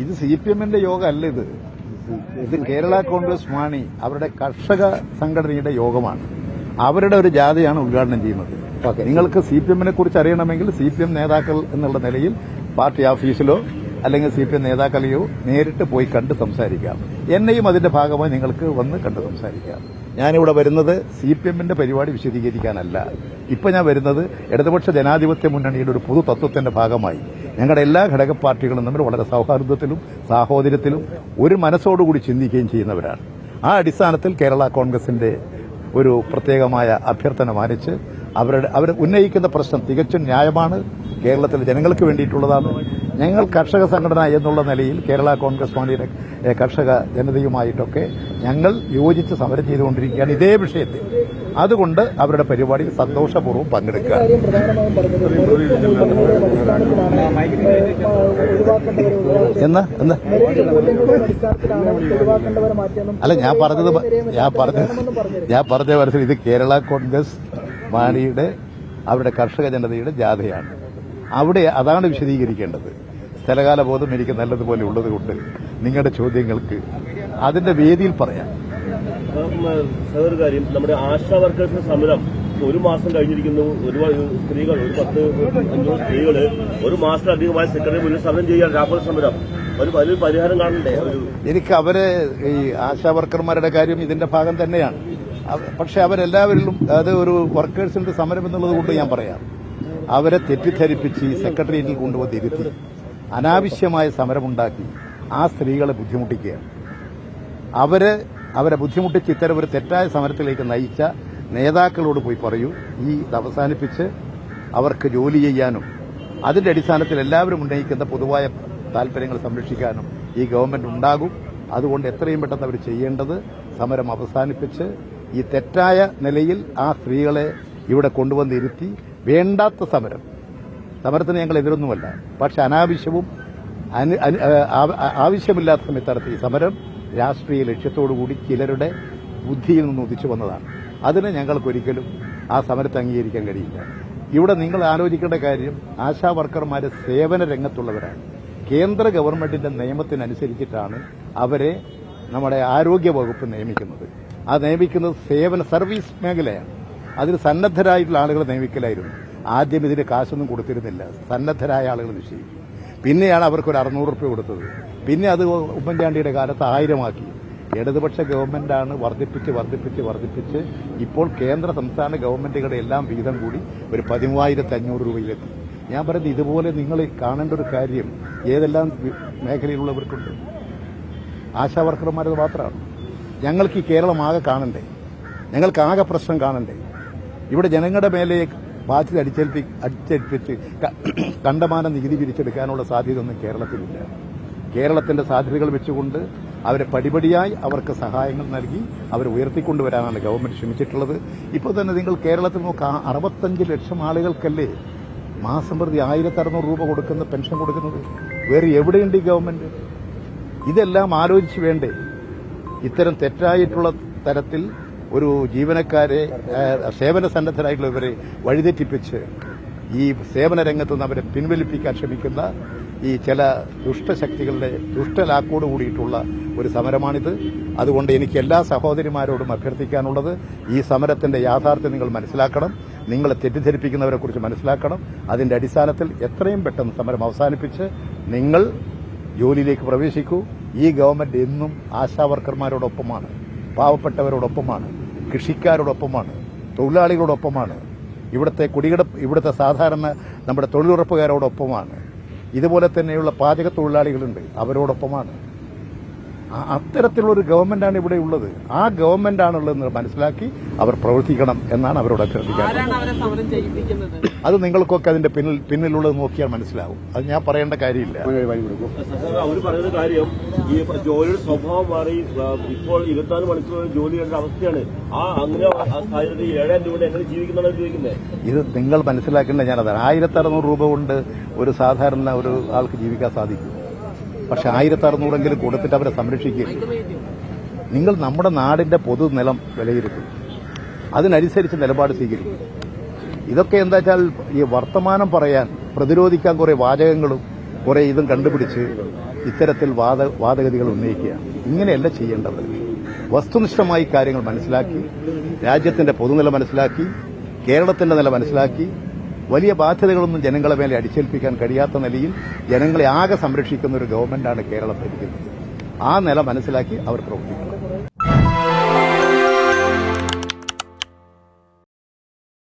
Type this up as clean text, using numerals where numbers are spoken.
ഇത് CPM-ന്റെ യോഗമല്ല. ഇത് കേരള കോൺഗ്രസ് മാണി അവരുടെ കർഷക സംഘടനയുടെ യോഗമാണ്. അവരുടെ ഒരു ജാഥയാണ് ഉദ്ഘാടനം ചെയ്യുന്നത്. നിങ്ങൾക്ക് CPM-നെ കുറിച്ച് അറിയണമെങ്കിൽ CPM നേതാക്കൾ എന്നുള്ള നിലയിൽ പാർട്ടി ഓഫീസിലോ അല്ലെങ്കിൽ CPM നേതാക്കളെയോ നേരിട്ട് പോയി കണ്ട് സംസാരിക്കാം. എന്നെയും അതിന്റെ ഭാഗമായി നിങ്ങൾക്ക് വന്ന് കണ്ട് സംസാരിക്കാം. ഞാനിവിടെ വരുന്നത് CPM-ന്റെ പരിപാടി വിശദീകരിക്കാനല്ല. ഇപ്പൊ ഞാൻ വരുന്നത് ഇടതുപക്ഷ ജനാധിപത്യ മുന്നണിയുടെ ഒരു പൊതു തത്വത്തിന്റെ ഭാഗമായി ഞങ്ങളുടെ എല്ലാ ഘടക പാർട്ടികളും തമ്മിൽ വളരെ സൌഹാർദ്ദത്തിലും സാഹോദര്യത്തിലും ഒരു മനസ്സോടുകൂടി ചിന്തിക്കുകയും ചെയ്യുന്നവരാണ്. ആ അടിസ്ഥാനത്തിൽ കേരള കോൺഗ്രസിന്റെ ഒരു പ്രത്യേകമായ അഭ്യർത്ഥന മാനിച്ച് അവർ ഉന്നയിക്കുന്ന പ്രശ്നം തികച്ചും ന്യായമാണ്. കേരളത്തിലെ ജനങ്ങൾക്ക് വേണ്ടിയിട്ടുള്ളതാണ്. ഞങ്ങൾ കർഷക സംഘടന എന്നുള്ള നിലയിൽ കേരള കോൺഗ്രസ് പാർട്ടിയുടെ കർഷക ജനതയുമായിട്ടൊക്കെ ഞങ്ങൾ യോജിച്ച് സമരം ചെയ്തുകൊണ്ടിരിക്കുകയാണ് ഇതേ വിഷയത്തിൽ. അതുകൊണ്ട് അവരുടെ പരിപാടിയിൽ സന്തോഷപൂർവ്വം പങ്കെടുക്കുക. അല്ല, ഞാൻ പറഞ്ഞ മനസ്സിൽ ഇത് കേരള കോൺഗ്രസ് മാണിയുടെ അവരുടെ കർഷക ജനതയുടെ ജാഥയാണ്. അവിടെ അതാണ് വിശദീകരിക്കേണ്ടത്. സ്ഥലകാല ബോധം എനിക്ക് നല്ലതുപോലെ ഉള്ളതുകൊണ്ട് നിങ്ങളുടെ ചോദ്യങ്ങൾക്ക് അതിന്റെ വേദിയിൽ പറയാം. ഒരു കാര്യം, നമ്മുടെ ആശാ വർക്കേഴ്സിന്റെ സമരം ഒരു മാസം കഴിഞ്ഞിരിക്കുന്നു. സ്ത്രീകൾ 10-5 സ്ത്രീകൾ ഒരു മാസത്തിലധികമായി സെക്രട്ടറി മുന്നിൽ സമരം ചെയ്യാൻ രാപ്പകൽ സമരം വലിയൊരു പരിഹാരം കാണണ്ടേ? എനിക്ക് അവരെ ഈ ആശാ വർക്കർമാരുടെ കാര്യം ഇതിന്റെ ഭാഗം തന്നെയാണ്. പക്ഷെ അവരെല്ലാവരിലും അത് ഒരു വർക്കേഴ്സിന്റെ സമരം എന്നുള്ളത് കൊണ്ട് ഞാൻ പറയാം, അവരെ തെറ്റിദ്ധരിപ്പിച്ച് സെക്രട്ടേറിയറ്റിൽ കൊണ്ടുവന്ന് ഇരുത്തി അനാവശ്യമായ സമരമുണ്ടാക്കി ആ സ്ത്രീകളെ ബുദ്ധിമുട്ടിക്കുകയാണ്. അവരെ ബുദ്ധിമുട്ടിച്ച് ഇത്തരം ഒരു തെറ്റായ സമരത്തിലേക്ക് നയിച്ച നേതാക്കളോട് പോയി പറയൂ, ഈ അവസാനിപ്പിച്ച് അവർക്ക് ജോലി ചെയ്യാനും അതിന്റെ അടിസ്ഥാനത്തിൽ എല്ലാവരും ഉന്നയിക്കുന്ന പൊതുവായ താൽപര്യങ്ങൾ സംരക്ഷിക്കാനും ഈ ഗവൺമെന്റ് ഉണ്ടാകും. അതുകൊണ്ട് എത്രയും പെട്ടെന്ന് അവർ ചെയ്യേണ്ടത് സമരം അവസാനിപ്പിച്ച് ഈ തെറ്റായ നിലയിൽ ആ സ്ത്രീകളെ ഇവിടെ കൊണ്ടുവന്നിരുത്തി വേണ്ടാത്ത സമരത്തിന് ഞങ്ങൾ എതിരൊന്നുമല്ല. പക്ഷെ അനാവശ്യവും ആവശ്യമില്ലാത്ത സമയത്ത് ഈ സമരം രാഷ്ട്രീയ ലക്ഷ്യത്തോടുകൂടി ചിലരുടെ ബുദ്ധിയിൽ നിന്ന് ഉദിച്ചു വന്നതാണ്. അതിന് ഞങ്ങൾക്കൊരിക്കലും ആ സമരത്തെ അംഗീകരിക്കാൻ കഴിയില്ല. ഇവിടെ നിങ്ങൾ ആലോചിക്കേണ്ട കാര്യം, ആശാ വർക്കർമാർ സേവന രംഗത്തുള്ളവരാണ്. കേന്ദ്ര ഗവൺമെന്റിന്റെ നിയമത്തിനനുസരിച്ചിട്ടാണ് അവരെ നമ്മുടെ ആരോഗ്യ വകുപ്പ് നിയമിക്കുന്നത്. ആ നിയമിക്കുന്നത് സേവന സർവീസ് മേഖലയാണ്. അതിന് സന്നദ്ധരായിട്ടുള്ള ആളുകളെ നിയമിക്കലായിരുന്നു. ആദ്യം ഇതിന് കാശൊന്നും കൊടുത്തിരുന്നില്ല, സന്നദ്ധരായ ആളുകൾ നിശ്ചയിക്കും. പിന്നെയാണ് അവർക്കൊരു 600 രൂപ കൊടുത്തത്. പിന്നെ അത് ഉമ്മൻചാണ്ടിയുടെ കാലത്ത് 1000 ആക്കി. ഇടതുപക്ഷ ഗവൺമെന്റാണ് വർദ്ധിപ്പിച്ച് ഇപ്പോൾ കേന്ദ്ര സംസ്ഥാന ഗവൺമെന്റുകളുടെ എല്ലാം വീതം കൂടി ഒരു 13,500 രൂപയിലെത്തി. ഞാൻ പറയുന്നത് ഇതുപോലെ നിങ്ങൾ കാണേണ്ട ഒരു കാര്യം ഏതെല്ലാം മേഖലയിലുള്ളവർക്കുണ്ട്. ആശാ വർക്കർമാരത് മാത്രമാണ്. ഞങ്ങൾക്ക് ഈ കേരളം ആകെ കാണണ്ടേ? ഞങ്ങൾക്ക് ആകെ പ്രശ്നം കാണണ്ടേ? ഇവിടെ ജനങ്ങളുടെ മേലെ ബാധ്യത അടിച്ചേൽപ്പിച്ച് കണ്ടമാനം നികുതി പിരിച്ചെടുക്കാനുള്ള സാധ്യതയൊന്നും കേരളത്തിലില്ല. കേരളത്തിന്റെ സാധ്യതകൾ വെച്ചുകൊണ്ട് അവരെ പടിപടിയായി അവർക്ക് സഹായങ്ങൾ നൽകി അവരെ ഉയർത്തിക്കൊണ്ടുവരാനാണ് ഗവൺമെന്റ് ശ്രമിച്ചിട്ടുള്ളത്. ഇപ്പോൾ തന്നെ നിങ്ങൾ കേരളത്തിൽ നോക്കുക, 65 ലക്ഷം ആളുകൾക്കല്ലേ മാസം പ്രതി 1,600 രൂപ കൊടുക്കുന്ന പെൻഷൻ കൊടുക്കുന്നത്. വേറെ എവിടെയുണ്ട് ഈ ഗവൺമെന്റ്? ഇതെല്ലാം ആലോചിച്ച് വേണ്ടേ ഇത്തരം തെറ്റായിട്ടുള്ള തരത്തിൽ ഒരു ജീവനക്കാരെ സേവന സന്നദ്ധരായിട്ടുള്ളവരെ വഴിതെറ്റിപ്പിച്ച് ഈ സേവന രംഗത്ത് നിന്ന് അവരെ പിൻവലിപ്പിക്കാൻ ശ്രമിക്കുന്ന ഈ ചില ദുഷ്ടശക്തികളുടെ ദുഷ്ടലാക്കോട് കൂടിയിട്ടുള്ള ഒരു സമരമാണിത്. അതുകൊണ്ട് എനിക്ക് എല്ലാ സഹോദരിമാരോടും അഭ്യർത്ഥിക്കാനുള്ളത്, ഈ സമരത്തിന്റെ യാഥാർത്ഥ്യം നിങ്ങൾ മനസ്സിലാക്കണം. നിങ്ങളെ തെറ്റിദ്ധരിപ്പിക്കുന്നവരെക്കുറിച്ച് മനസ്സിലാക്കണം. അതിന്റെ അടിസ്ഥാനത്തിൽ എത്രയും പെട്ടെന്ന് സമരം അവസാനിപ്പിച്ച് നിങ്ങൾ ജോലിയിലേക്ക് പ്രവേശിക്കൂ. ഈ ഗവൺമെന്റ് എന്നും ആശാ വർക്കർമാരോടൊപ്പമാണ്, പാവപ്പെട്ടവരോടൊപ്പമാണ്, കൃഷിക്കാരോടൊപ്പമാണ്, തൊഴിലാളികളോടൊപ്പമാണ്, ഇവിടുത്തെ സാധാരണ നമ്മുടെ തൊഴിലുറപ്പുകാരോടൊപ്പമാണ്. ഇതുപോലെ തന്നെയുള്ള പാചക തൊഴിലാളികളുണ്ട്, അവരോടൊപ്പമാണ്. അത്തരത്തിലുള്ളൊരു ഗവൺമെന്റാണ് ഇവിടെ ഉള്ളത്. ആ ഗവൺമെന്റാണുള്ളതെന്ന് മനസ്സിലാക്കി അവർ പ്രവർത്തിക്കണം എന്നാണ് അവരോട് അഭ്യർത്ഥിക്കുന്നത്. അത് നിങ്ങൾക്കൊക്കെ അതിന്റെ പിന്നിലുള്ളത് നോക്കിയാൽ മനസ്സിലാവും. അത് ഞാൻ പറയേണ്ട കാര്യമില്ല. അവർ പറയുന്ന കാര്യം, ഈ ജോലിയുടെ സ്വഭാവം മാറി ഇപ്പോൾ 24 മണിക്കൂർ ജോലി ചെയ്യേണ്ട അവസ്ഥയാണ്. അങ്ങനെ 7,000 രൂപ എങ്ങനെ ജീവിക്കുന്നതാണ് ചോദിക്കുന്നത്. ഇത് നിങ്ങൾ മനസ്സിലാക്കേണ്ട ഞാനത് 1,600 രൂപ കൊണ്ട് ഒരു സാധാരണ ഒരു ആൾക്ക് ജീവിക്കാൻ സാധിക്കും. പക്ഷെ 1,600 കൊടുത്തിട്ട് അവരെ സംരക്ഷിക്കുക. നിങ്ങൾ നമ്മുടെ നാടിന്റെ പൊതുനിലം വിലയിരുത്തും, അതിനനുസരിച്ച് നിലപാട് സ്വീകരിക്കും. ഇതൊക്കെ എന്താ വെച്ചാൽ ഈ വർത്തമാനം പറയാൻ പ്രതിരോധിക്കാൻ കുറെ വാചകങ്ങളും കുറെ ഇതും കണ്ടുപിടിച്ച് ഇത്തരത്തിൽ വാദഗതികൾ ഉന്നയിക്കുകയാണ്. ഇങ്ങനെയല്ല ചെയ്യേണ്ടത്. വസ്തുനിഷ്ഠമായി കാര്യങ്ങൾ മനസ്സിലാക്കി, രാജ്യത്തിന്റെ പൊതുനില മനസ്സിലാക്കി, കേരളത്തിന്റെ നില മനസ്സിലാക്കി, വലിയ ബാധ്യതകളൊന്നും ജനങ്ങളെ മേലെ അടിച്ചേൽപ്പിക്കാൻ കഴിയാത്ത നിലയിൽ ജനങ്ങളെ ആകെ സംരക്ഷിക്കുന്ന ഒരു ഗവൺമെന്റാണ് കേരളം ഭരിക്കുന്നത്. ആ നില മനസ്സിലാക്കി അവർ പ്രവർത്തിക്കുന്നത്.